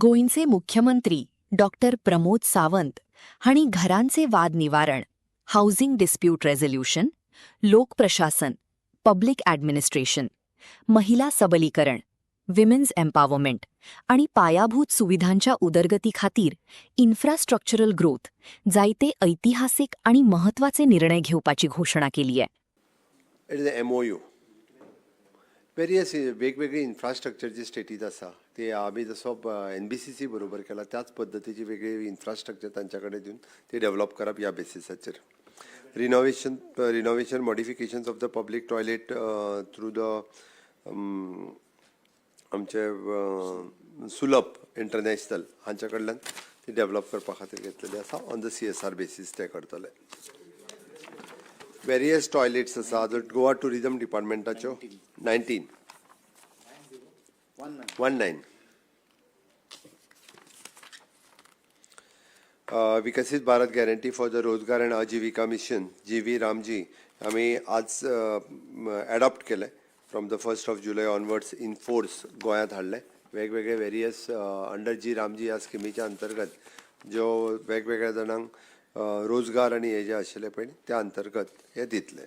गोंयचे मुख्यमंत्री डॉक्टर प्रमोद सावंत हांणी घरांचे वाद निवारण, हाऊसिंग डिस्प्यूट रेझोल्यूशन, लोक प्रशासन, पब्लिक ॲडमिनिस्ट्रेशन, महिला सबलीकरण, विमेन्स एम्पॉवरमेंट आणि पायाभूत सुविधांच्या उदरगती खातीर इन्फ्रास्ट्रक्चरल ग्रोथ जायते ऐतिहासिक आणि महत्वाचे निर्णय घेवपाची घोषणा केली आहे. It is a MOU. Various वेगवेगळी इन्फ्रास्ट्रक्चरची स्टेटीज आसा ते आमी जसो NBCC बरोबर केला त्याच पद्दतीची वेगळी इन्फ्रास्ट्रक्चर तांच्याकडे दिवन ते डेव्हलप करप ह्या बेसिसाचेर. Renovation modifications of the public toilet through the आमचे सुलभ इंटरनॅशनल हांच्या कडल्यान ती डेव्हलप करपा खातीर घेतलेली आसा. ऑन द CSR बेसीस ते करतले. वेरियस टॉयलेट्स आसा जो गोवा टुरिझम डिपार्टमेंटाच्यो 19 विकसित भारत गॅरंटी फॉर द रोजगार अँड आजीविका मिशन GV रामजी आम्ही आज एडॉप्ट केले. From the 1 July onwards in force गोंयांत हाडले. वेगवेगळे वेरियस अंडर G रामजी ह्या स्किमीच्या अंतर्गत ज्यो वेगवेगळ्या जाणांक रोजगार आणि हे जे आशिल्ले पळय त्या अंतर्गत हे दितले.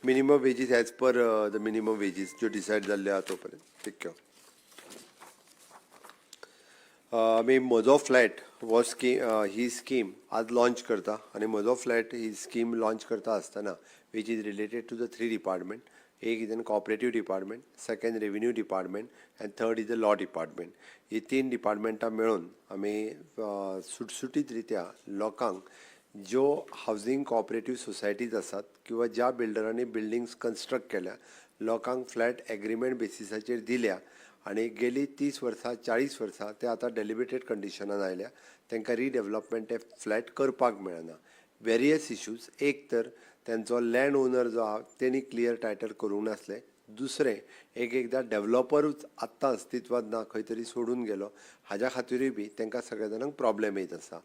Minimum wages as per the minimum wages ज्यो डिसायड जाल्ले आहा तो पर्यंत तितक्यो. आमी म्हजो फ्लॅट हो ही स्कीम आज लॉन्च करता आणि म्हजो फ्लॅट ही स्कीम लॉन्च करता आसतना which is related to the 3 department. एक is an cooperative department, second revenue department and third is the law department. ही 3 डिपार्टमेंटां मेळून आमी सुटसुटीत रित्या लोकांक ज्यो हावजिंग कोऑपरेटिव्ह सोसायटीज आसात किंवा ज्या बिल्डरांनी बिल्डिंग्स कन्स्ट्रक्ट केल्या लोकांक फ्लॅट एग्रीमेंट बेसिसाचेर दिल्या आणि गेली 30 वर्सां 40 वर्सां ते आतां डेलिबरेटेड कंडिशनान आयल्या. तांकां रिडेव्हलपमेंट ते फ्लॅट करपाक मेळना. Various issues. एक तर त्यांचो लँड ओनर जो आहा तेणी क्लियर टायटल करूंक नासले. दुसरें एकदां डेव्हलपरूच आत्तां अस्तित्वात ना खंय तरी सोडून गेलो हाज्या खातीरूय बी तांकां सगळ्या जाणांक प्रॉब्लेम येत आसा.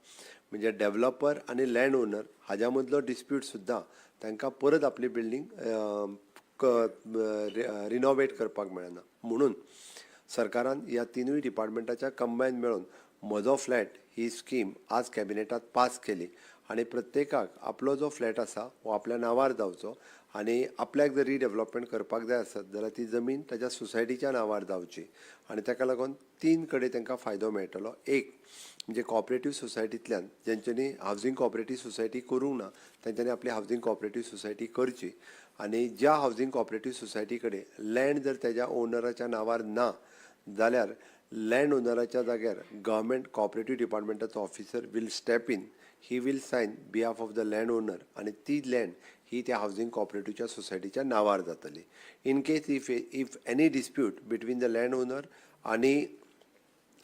म्हणजे डेव्हलपर आनी लँड ओनर हाज्या मदलो डिस्प्यूट सुद्दां तांकां परत आपली बिल्डींग रिनोवेट करपाक मेळना. म्हणून सरकारान ह्या 3 डिपार्टमेंटाच्या कंबायन मेळून म्हजो फ्लॅट ही स्कीम आज कॅबिनेटात पास केली आणि प्रत्येकाक आपलो जो फ्लॅट आसा हो आपल्या नांवार जावचो आणि आपल्याक जर रिडेव्हलपमेंट करपाक जाय आसत जाल्यार ती जमीन ताच्या सोसायटीच्या नांवार जावची आणि ताका लागून 3 कडेन तांकां फायदो मेळटलो. एक म्हणजे कोऑपरेटिव्ह सोसायटींतल्यान जेंच्यांनी हावजिंग कोऑपरेटिव्ह सोसायटी करूंक ना तेंच्यांनी आपली हावजिंग कोऑपरेटिव्ह सोसायटी करची आणि ज्या हावजिंग कोऑपरेटिव्ह सोसायटी कडेन लँड जर तेज्या ओनराच्या नांवार ना जाल्यार लँड ओनराच्या जाग्यार गव्हर्मेंट कोऑपरेटिव्ह डिपार्टमेंटाचो officer will step in. He will sign behalf of the land owner आणि ती लँड ही त्या हावजिंग कोऑपरेटिव्हच्या सोसायटीच्या नांवार जातली. In case if any dispute between the land owner आणि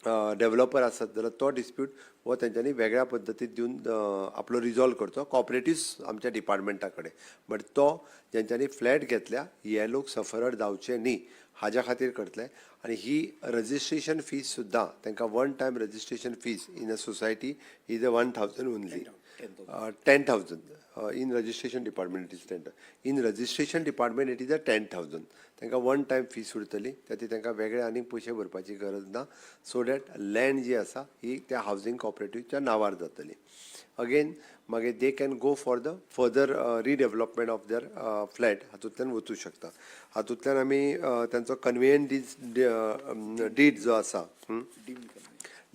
डेव्हलपर आसत जाल्यार तो डिस्प्यूट हो तेंच्यांनी वेगळ्या पद्दतीन दिवन आपलो रिजॉल्व करचो कोऑपरेटिव्ह आमच्या डिपार्टमेंटा कडेन. बट तो जेंच्यांनी फ्लॅट घेतल्या हे लोक सफरर जावचे न्ही हाज्या खातीर करतले. आणि ही रजिस्ट्रेशन फीज सुद्दां तांकां 1 time registration fees in a society is 1,000 only. 10,000 in registration department it is 10. In registration department it is a 10,000. तांकां 1 टायम फीस उरतली त्याती तांकां वेगळे आनीक पयशे भरपाची गरज ना. सो दॅट लँड जी आसा ही त्या हावजिंग कोऑपरेटिव्हच्या नांवार जातली. अगेन मागीर they can go for the further redevelopment of their flat हातूंतल्यान वचूं शकता. हातूंतल्यान आमी तांचो कन्वेयन्स डीड जो आसा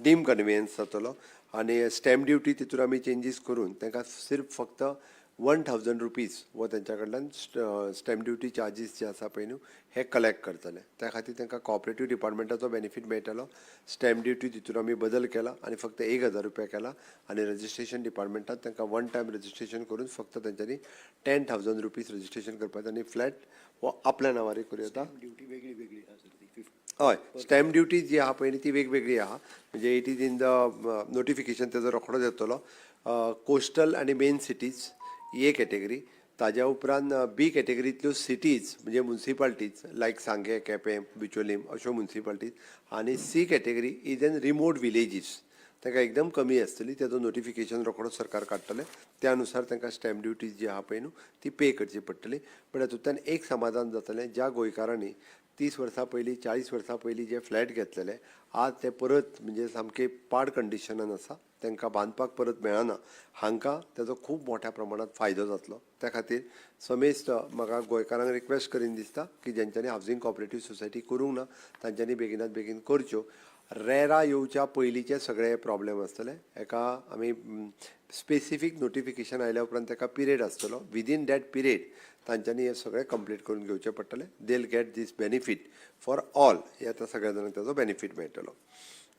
डीम कन्वेयन्स जातलो आणि स्टॅम्प ड्युटी तितून आमी चेंजीस करून तांकां सिर्फ फक्त 1,000 रुपीज वो तेंच्या कडल्यान स्टॅम्प ड्युटी चार्जीस जे आसा पळय न्हू हे कलेक्ट करतले. त्या खातीर तांकां कोऑपरेटिव्ह डिपार्टमेंटाचो बेनिफीट मेळटलो. स्टॅम्प ड्युटी तितून आमी बदल केला आनी फक्त 1,000 रुपया केला आणि रजिस्ट्रेशन डिपार्टमेंटात तांकां 1 टायम रजिस्ट्रेशन करून फक्त तेंच्यांनी 10,000 रुपीज रजिस्ट्रेशन करपाचें आणि फ्लॅट हो आपल्या नांवार करूं येता. ड्युटी वेगळी वेगळी हय स्टॅम्प ड्युटी जी आहा पळय ती वेगवेगळी आहा. म्हणजे it is in the notification तेजो रोखडोच येतलो. कोस्टल आनी मेन सिटीज ही एक कॅटेगरी. ताज्या उपरांत B कॅटेगरींतल्यो सिटीज म्हणजे म्युन्सिपालिटीज लायक सांगे केपें बिचोलीम अश्यो म्युन्सिपालिटीज आनी C category is an remote villages. तांकां एकदम कमी आसतली. तेजो नोटिफिकेशन रोखडोच सरकार काडटले. त्या अनुसार तांकां स्टॅम्प ड्युटी जी आहा पळय न्हू ती पे करची पडटली. बट हातूंतल्यान एक समाधान जातलें ज्या गोंयकारांनी 30 वर्सां पयलीं 40 वर्सां पयलीं जे फ्लॅट घेतलेले आज ते परत म्हणजे सामके पाड कंडिशनान आसा, तांकां बांदपाक परत मेळना. हांकां तेजो खूब मोठ्या प्रमाणात फायदो जातलो. त्या खातीर समेस्त म्हाका गोंयकारांक रिक्वेस्ट करीन दिसता की जेंच्यांनी हावजींग कॉपरेटीव सोसायटी करूंक ना तांच्यांनी बेगिनात बेगीन करच्यो. रेरा येवच्या पयलींचे सगळे प्रॉब्लेम आसतले. हेका आमी स्पेसिफीक नोटिफिकेशन आयल्या उपरांत ताका पिरियड आसतलो. विदीन दॅट पिरियड तांच्यांनी हे सगळे कंप्लीट करून घेवचे पडटले. They will get this benefit for all. हे आतां सगळ्या जाणांक तेजो बेनिफीट मेळटलो.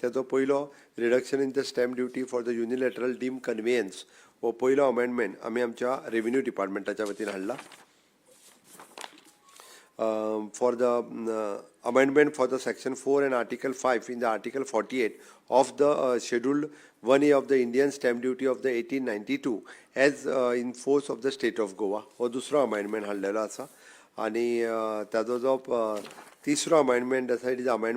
तेजो पयलो reduction in the stamp duty for the unilateral deem conveyance हो पयलो अमेंडमेंट आमी आमच्या रेव्हेन्यू डिपार्टमेंटाच्या वतीन हाडला. For the amendment for the section 4 and article 5 in the article 48 of the scheduled 1A of the Indian stamp duty of the 1892 as in force of the state of Goa हो दुसरो amendment हाडलेलो आसा. आनी ताजो जो तिसरो amendment आसा it is amendment